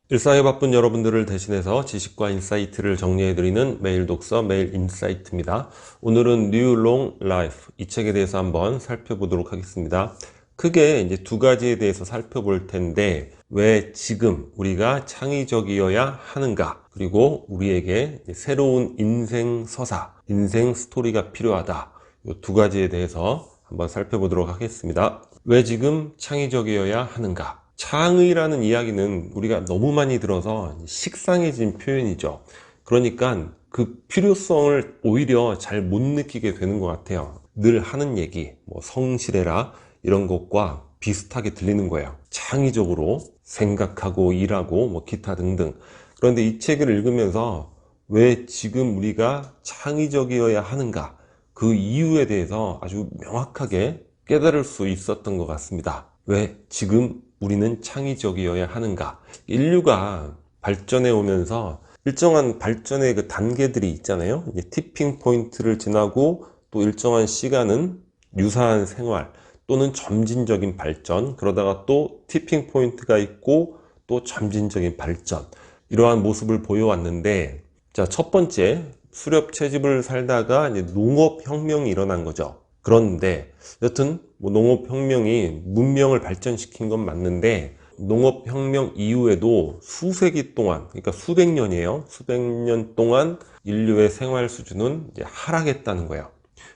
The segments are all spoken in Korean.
일상에 바쁜 여러분들을 대신해서 지식과 인사이트를 정리해드리는 매일 독서, 매일 인사이트입니다. 오늘은 New Long Life, 이 책에 대해서 한번 살펴보도록 하겠습니다. 크게 이제 두 가지에 대해서 살펴볼 텐데, 왜 지금 우리가 창의적이어야 하는가? 그리고 우리에게 새로운 인생 서사, 인생 스토리가 필요하다. 이 두 가지에 대해서 한번 살펴보도록 하겠습니다. 왜 지금 창의적이어야 하는가? 창의라는 이야기는 우리가 너무 많이 들어서 식상해진 표현이죠. 그러니까 그 필요성을 오히려 잘 못 느끼게 되는 것 같아요. 늘 하는 얘기, 성실해라 이런 것과 비슷하게 들리는 거예요. 창의적으로 생각하고 일하고 기타 등등. 그런데 이 책을 읽으면서 왜 지금 우리가 창의적이어야 하는가, 그 이유에 대해서 아주 명확하게 깨달을 수 있었던 것 같습니다. 왜 지금 우리는 창의적이어야 하는가? 인류가 발전해 오면서 일정한 발전의 그 단계들이 있잖아요. 이제 티핑 포인트를 지나고 또 일정한 시간은 유사한 생활 또는 점진적인 발전, 그러다가 또 티핑 포인트가 있고 또 점진적인 발전, 이러한 모습을 보여왔는데, 자, 첫 번째 수렵 채집을 살다가 이제 농업혁명이 일어난 거죠. 그런데 여튼 농업혁명이 문명을 발전시킨 건 맞는데, 농업혁명 이후에도 수세기 동안, 그러니까 수백 년이에요. 수백 년 동안 인류의 생활 수준은 이제 하락했다는 거예요.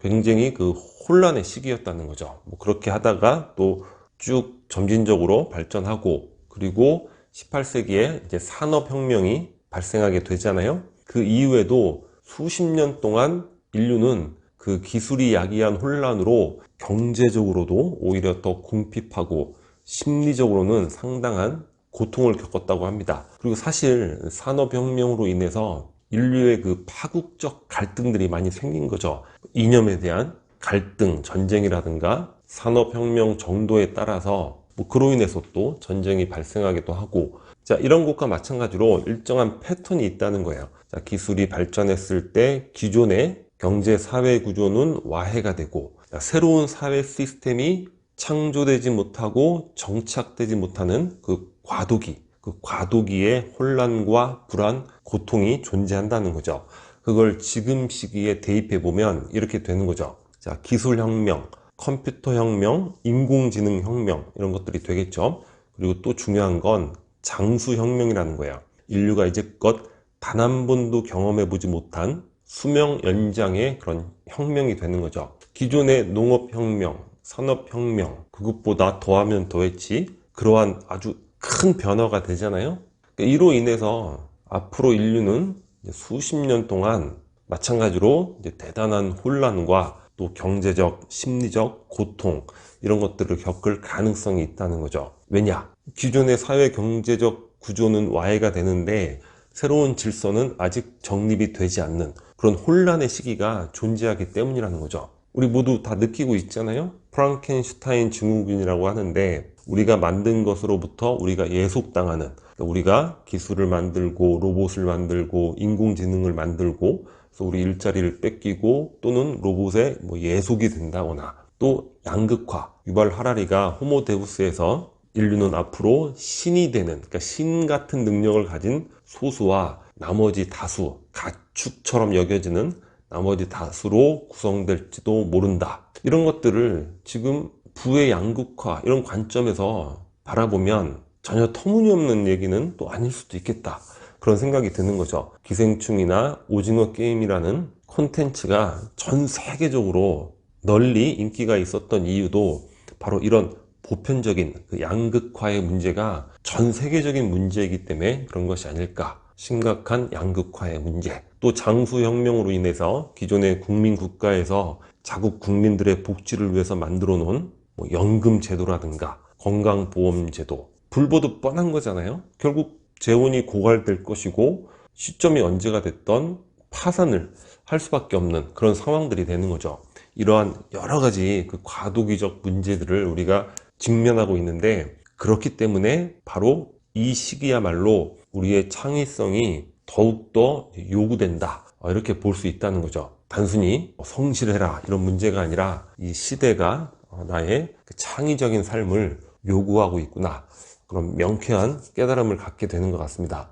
굉장히 그 혼란의 시기였다는 거죠. 그렇게 하다가 또 쭉 점진적으로 발전하고, 그리고 18세기에 이제 산업혁명이 발생하게 되잖아요. 그 이후에도 수십 년 동안 인류는 그 기술이 야기한 혼란으로 경제적으로도 오히려 더 궁핍하고 심리적으로는 상당한 고통을 겪었다고 합니다. 그리고 사실 산업혁명으로 인해서 인류의 그 파국적 갈등들이 많이 생긴 거죠. 이념에 대한 갈등, 전쟁이라든가 산업혁명 정도에 따라서 그로 인해서 또 전쟁이 발생하기도 하고, 자, 이런 것과 마찬가지로 일정한 패턴이 있다는 거예요. 자, 기술이 발전했을 때 기존의 경제 사회 구조는 와해가 되고, 자, 새로운 사회 시스템이 창조되지 못하고 정착되지 못하는 그 과도기의 혼란과 불안, 고통이 존재한다는 거죠. 그걸 지금 시기에 대입해 보면 이렇게 되는 거죠. 자, 기술혁명, 컴퓨터혁명, 인공지능혁명, 이런 것들이 되겠죠. 그리고 또 중요한 건 장수혁명이라는 거예요. 인류가 이제껏 단 한 번도 경험해 보지 못한 수명 연장의 그런 혁명이 되는 거죠. 기존의 농업혁명, 산업혁명, 그것보다 더하면 더했지, 그러한 아주 큰 변화가 되잖아요. 이로 인해서 앞으로 인류는 수십 년 동안 마찬가지로 이제 대단한 혼란과 또 경제적, 심리적 고통, 이런 것들을 겪을 가능성이 있다는 거죠. 왜냐? 기존의 사회 경제적 구조는 와해가 되는데 새로운 질서는 아직 정립이 되지 않는 그런 혼란의 시기가 존재하기 때문이라는 거죠. 우리 모두 다 느끼고 있잖아요. 프랑켄슈타인 증후군이라고 하는데, 우리가 만든 것으로부터 우리가 예속당하는, 우리가 기술을 만들고 로봇을 만들고 인공지능을 만들고 그래서 우리 일자리를 뺏기고 또는 로봇에 예속이 된다거나, 또 양극화, 유발 하라리가 호모데우스에서 인류는 앞으로 신이 되는, 그러니까 신 같은 능력을 가진 소수와 나머지 다수, 가축처럼 여겨지는 나머지 다수로 구성될지도 모른다. 이런 것들을 지금 부의 양극화, 이런 관점에서 바라보면 전혀 터무니없는 얘기는 또 아닐 수도 있겠다, 그런 생각이 드는 거죠. 기생충이나 오징어 게임이라는 콘텐츠가 전 세계적으로 널리 인기가 있었던 이유도 바로 이런 보편적인 그 양극화의 문제가 전 세계적인 문제이기 때문에 그런 것이 아닐까. 심각한 양극화의 문제, 또 장수혁명으로 인해서 기존의 국민 국가에서 자국 국민들의 복지를 위해서 만들어 놓은 연금 제도라든가 건강보험 제도, 불보듯 뻔한 거잖아요. 결국 재원이 고갈될 것이고 시점이 언제가 됐던 파산을 할 수밖에 없는 그런 상황들이 되는 거죠. 이러한 여러 가지 그 과도기적 문제들을 우리가 직면하고 있는데, 그렇기 때문에 바로 이 시기야말로 우리의 창의성이 더욱더 요구된다, 이렇게 볼 수 있다는 거죠. 단순히 성실해라 이런 문제가 아니라 이 시대가 나의 창의적인 삶을 요구하고 있구나, 그런 명쾌한 깨달음을 갖게 되는 것 같습니다.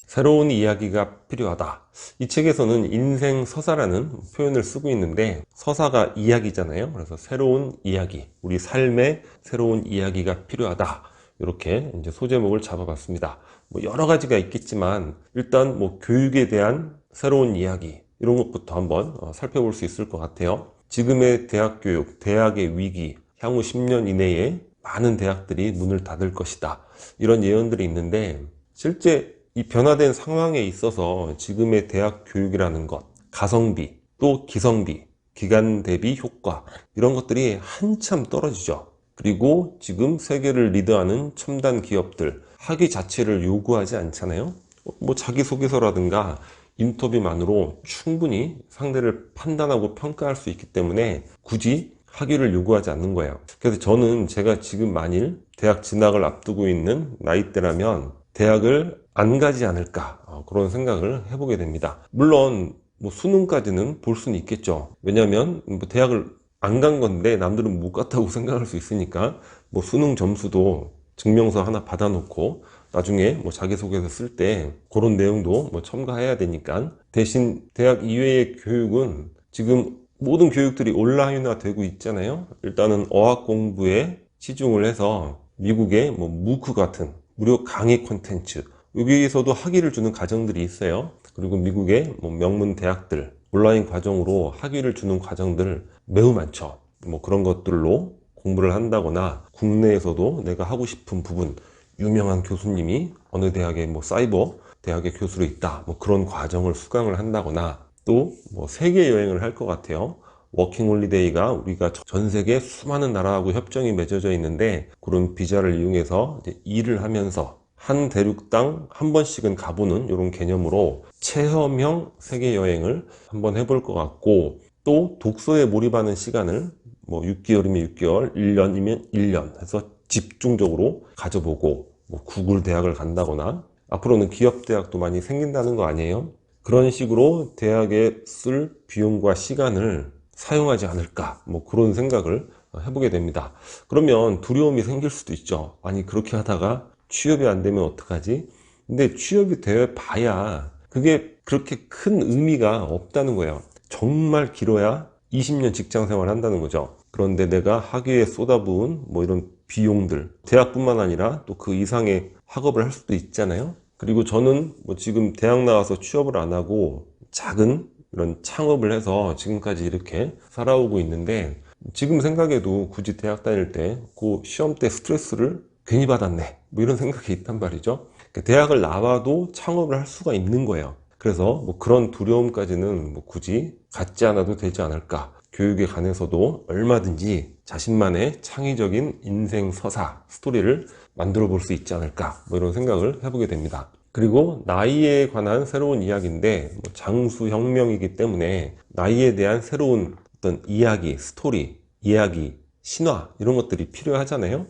새로운 이야기가 필요하다. 이 책에서는 인생 서사라는 표현을 쓰고 있는데, 서사가 이야기잖아요. 그래서 새로운 이야기, 우리 삶에 새로운 이야기가 필요하다. 이렇게 이제 소제목을 잡아봤습니다. 뭐 여러 가지가 있겠지만 일단 뭐 교육에 대한 새로운 이야기, 이런 것부터 한번 살펴볼 수 있을 것 같아요. 지금의 대학 교육, 대학의 위기, 향후 10년 이내에 많은 대학들이 문을 닫을 것이다. 이런 예언들이 있는데, 실제 이 변화된 상황에 있어서 지금의 대학 교육이라는 것, 가성비, 또 기성비, 기간 대비 효과, 이런 것들이 한참 떨어지죠. 그리고 지금 세계를 리드하는 첨단 기업들, 학위 자체를 요구하지 않잖아요. 뭐 자기소개서라든가 인터뷰만으로 충분히 상대를 판단하고 평가할 수 있기 때문에 굳이 학위를 요구하지 않는 거예요. 그래서 저는 제가 지금 만일 대학 진학을 앞두고 있는 나이대라면 대학을 안 가지 않을까, 그런 생각을 해보게 됩니다. 물론 뭐 수능까지는 볼 수는 있겠죠. 왜냐하면 뭐 대학을 안 간 건데 남들은 못 갔다고 생각할 수 있으니까 뭐 수능 점수도 증명서 하나 받아놓고 나중에 뭐 자기소개서 쓸 때 그런 내용도 뭐 첨가해야 되니까, 대신 대학 이외의 교육은 지금 모든 교육들이 온라인화 되고 있잖아요. 일단은 어학 공부에 치중을 해서 미국의 뭐 무크 같은 무료 강의 콘텐츠, 여기에서도 학위를 주는 과정들이 있어요. 그리고 미국의 뭐 명문 대학들 온라인 과정으로 학위를 주는 과정들 매우 많죠. 뭐 그런 것들로 공부를 한다거나, 국내에서도 내가 하고 싶은 부분, 유명한 교수님이 어느 대학의 뭐 사이버 대학의 교수로 있다, 뭐 그런 과정을 수강을 한다거나, 또 뭐 세계 여행을 할 것 같아요. 워킹 홀리데이가 우리가 전 세계 수많은 나라하고 협정이 맺어져 있는데, 그런 비자를 이용해서 이제 일을 하면서 한 대륙당 한 번씩은 가보는 이런 개념으로 체험형 세계 여행을 한번 해볼 것 같고, 또 독서에 몰입하는 시간을 뭐 6개월이면 6개월, 1년이면 1년 해서 집중적으로 가져보고, 뭐 구글 대학을 간다거나, 앞으로는 기업 대학도 많이 생긴다는 거 아니에요? 그런 식으로 대학에 쓸 비용과 시간을 사용하지 않을까, 뭐 그런 생각을 해보게 됩니다. 그러면 두려움이 생길 수도 있죠. 아니 그렇게 하다가 취업이 안 되면 어떡하지? 근데 취업이 되어 봐야 그게 그렇게 큰 의미가 없다는 거예요. 정말 길어야 20년 직장 생활 한다는 거죠. 그런데 내가 학위에 쏟아부은 뭐 이런 비용들, 대학뿐만 아니라 또 그 이상의 학업을 할 수도 있잖아요. 그리고 저는 뭐 지금 대학 나와서 취업을 안 하고 작은 이런 창업을 해서 지금까지 이렇게 살아오고 있는데, 지금 생각해도 굳이 대학 다닐 때 그 시험 때 스트레스를 괜히 받았네, 뭐 이런 생각이 있단 말이죠. 대학을 나와도 창업을 할 수가 있는 거예요. 그래서 뭐 그런 두려움까지는 뭐 굳이 갖지 않아도 되지 않을까. 교육에 관해서도 얼마든지 자신만의 창의적인 인생 서사, 스토리를 만들어 볼 수 있지 않을까, 뭐 이런 생각을 해보게 됩니다. 그리고 나이에 관한 새로운 이야기인데, 뭐 장수혁명이기 때문에 나이에 대한 새로운 어떤 이야기, 스토리, 이야기, 신화, 이런 것들이 필요하잖아요.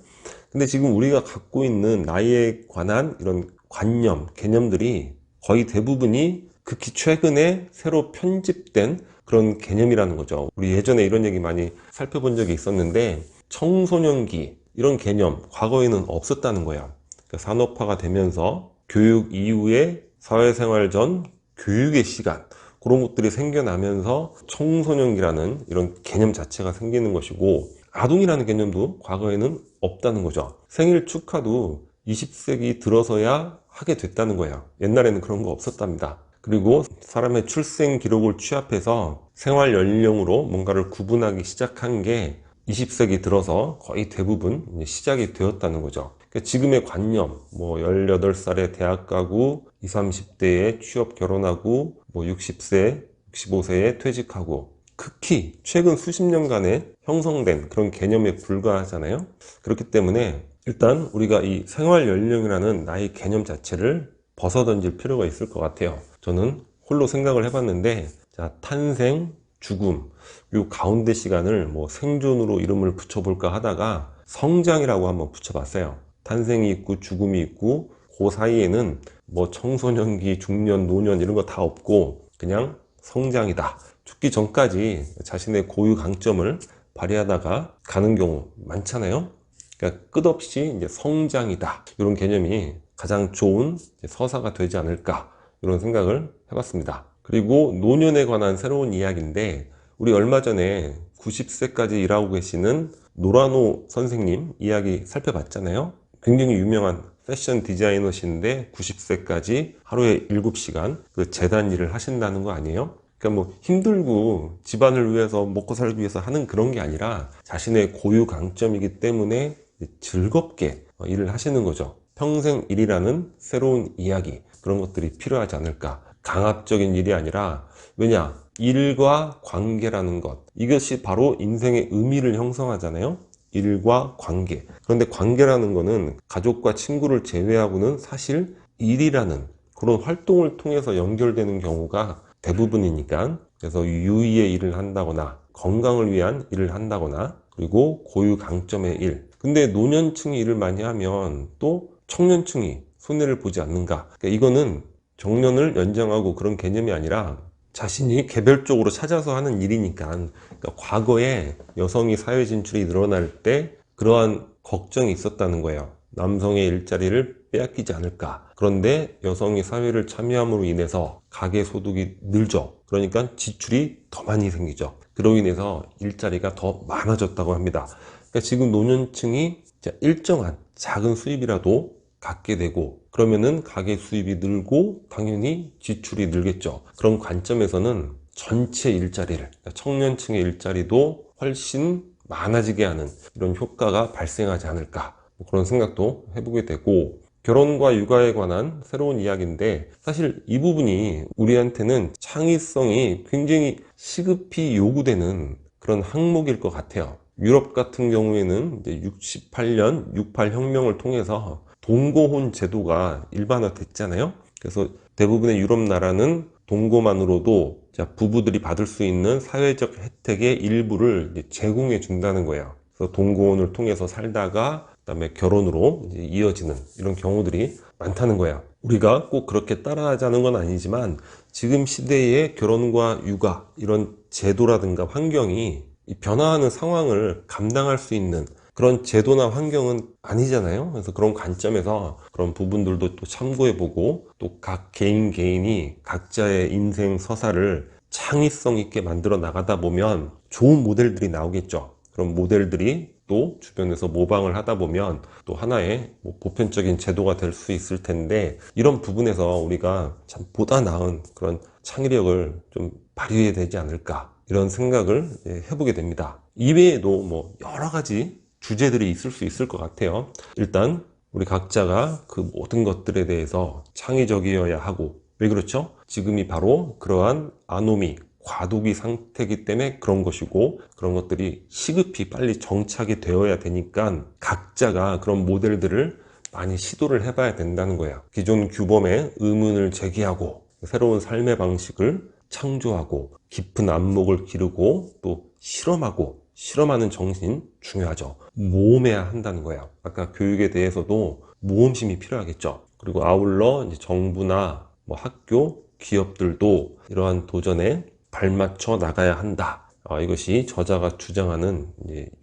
근데 지금 우리가 갖고 있는 나이에 관한 이런 관념, 개념들이 거의 대부분이 극히 최근에 새로 편집된 그런 개념이라는 거죠. 우리 예전에 이런 얘기 많이 살펴본 적이 있었는데, 청소년기, 이런 개념 과거에는 없었다는 거예요. 그러니까 산업화가 되면서 교육 이후에 사회생활 전 교육의 시간, 그런 것들이 생겨나면서 청소년기라는 이런 개념 자체가 생기는 것이고, 아동이라는 개념도 과거에는 없다는 거죠. 생일 축하도 20세기 들어서야 하게 됐다는 거예요. 옛날에는 그런 거 없었답니다. 그리고 사람의 출생 기록을 취합해서 생활 연령으로 뭔가를 구분하기 시작한 게 20세기 들어서 거의 대부분 시작이 되었다는 거죠. 그러니까 지금의 관념, 뭐 18살에 대학 가고 20, 30대에 취업 결혼하고 뭐 60세, 65세에 퇴직하고, 극히 최근 수십 년간에 형성된 그런 개념에 불과하잖아요. 그렇기 때문에 일단 우리가 이 생활 연령이라는 나의 개념 자체를 벗어던질 필요가 있을 것 같아요. 저는 홀로 생각을 해봤는데, 자, 탄생, 죽음, 요 가운데 시간을 뭐 생존으로 이름을 붙여볼까 하다가 성장이라고 한번 붙여봤어요. 탄생이 있고 죽음이 있고, 그 사이에는 뭐 청소년기, 중년, 노년 이런 거 다 없고 그냥 성장이다. 죽기 전까지 자신의 고유 강점을 발휘하다가 가는 경우 많잖아요. 그러니까 끝없이 이제 성장이다. 이런 개념이 가장 좋은 서사가 되지 않을까. 이런 생각을 해봤습니다. 그리고 노년에 관한 새로운 이야기인데, 우리 얼마 전에 90세까지 일하고 계시는 노라노 선생님 이야기 살펴봤잖아요. 굉장히 유명한 패션 디자이너신데 90세까지 하루에 7시간 그 재단 일을 하신다는 거 아니에요? 그러니까 뭐 힘들고 집안을 위해서 먹고 살기 위해서 하는 그런 게 아니라 자신의 고유 강점이기 때문에 즐겁게 일을 하시는 거죠. 평생 일이라는 새로운 이야기, 그런 것들이 필요하지 않을까. 강압적인 일이 아니라, 왜냐? 일과 관계라는 것, 이것이 바로 인생의 의미를 형성하잖아요. 일과 관계. 그런데 관계라는 거는 가족과 친구를 제외하고는 사실 일이라는 그런 활동을 통해서 연결되는 경우가 대부분이니까, 그래서 유의의 일을 한다거나 건강을 위한 일을 한다거나 그리고 고유 강점의 일. 근데 노년층이 일을 많이 하면 또 청년층이 손해를 보지 않는가. 그러니까 이거는 정년을 연장하고 그런 개념이 아니라 자신이 개별적으로 찾아서 하는 일이니까. 그러니까 과거에 여성이 사회 진출이 늘어날 때 그러한 걱정이 있었다는 거예요. 남성의 일자리를 빼앗기지 않을까. 그런데 여성이 사회를 참여함으로 인해서 가계 소득이 늘죠. 그러니까 지출이 더 많이 생기죠. 그로 인해서 일자리가 더 많아졌다고 합니다. 그러니까 지금 노년층이 일정한 작은 수입이라도 갖게 되고, 그러면은 가계 수입이 늘고 당연히 지출이 늘겠죠. 그런 관점에서는 전체 일자리를, 그러니까 청년층의 일자리도 훨씬 많아지게 하는 이런 효과가 발생하지 않을까, 그런 생각도 해보게 되고, 결혼과 육아에 관한 새로운 이야기인데, 사실 이 부분이 우리한테는 창의성이 굉장히 시급히 요구되는 그런 항목일 것 같아요. 유럽 같은 경우에는 이제 68년 68 혁명을 통해서 동거혼 제도가 일반화됐잖아요. 그래서 대부분의 유럽 나라는 동거만으로도 부부들이 받을 수 있는 사회적 혜택의 일부를 제공해 준다는 거예요. 그래서 동거혼을 통해서 살다가 그다음에 결혼으로 이어지는 이런 경우들이 많다는 거예요. 우리가 꼭 그렇게 따라하자는 건 아니지만 지금 시대의 결혼과 육아 이런 제도라든가 환경이 이 변화하는 상황을 감당할 수 있는 그런 제도나 환경은 아니잖아요. 그래서 그런 관점에서 그런 부분들도 또 참고해보고, 또 각 개인이 각자의 인생 서사를 창의성 있게 만들어 나가다 보면 좋은 모델들이 나오겠죠. 그런 모델들이 또 주변에서 모방을 하다 보면 또 하나의 보편적인 제도가 될 수 있을 텐데, 이런 부분에서 우리가 참 보다 나은 그런 창의력을 좀 발휘해야 되지 않을까, 이런 생각을 해보게 됩니다. 이외에도 여러 가지 주제들이 있을 수 있을 것 같아요. 일단 우리 각자가 그 모든 것들에 대해서 창의적이어야 하고, 왜 그렇죠? 지금이 바로 그러한 아노미, 과도기 상태이기 때문에 그런 것이고, 그런 것들이 시급히 빨리 정착이 되어야 되니까 각자가 그런 모델들을 많이 시도를 해봐야 된다는 거예요. 기존 규범에 의문을 제기하고 새로운 삶의 방식을 창조하고 깊은 안목을 기르고 또 실험하는 정신 중요하죠. 모험해야 한다는 거예요. 아까 교육에 대해서도 모험심이 필요하겠죠. 그리고 아울러 이제 정부나 학교, 기업들도 이러한 도전에 발맞춰 나가야 한다. 이것이 저자가 주장하는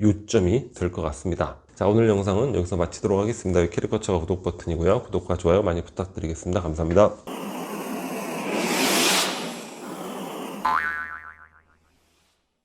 요점이 될 것 같습니다. 자, 오늘 영상은 여기서 마치도록 하겠습니다. 캐리커처가 구독 버튼이고요. 구독과 좋아요 많이 부탁드리겠습니다. 감사합니다.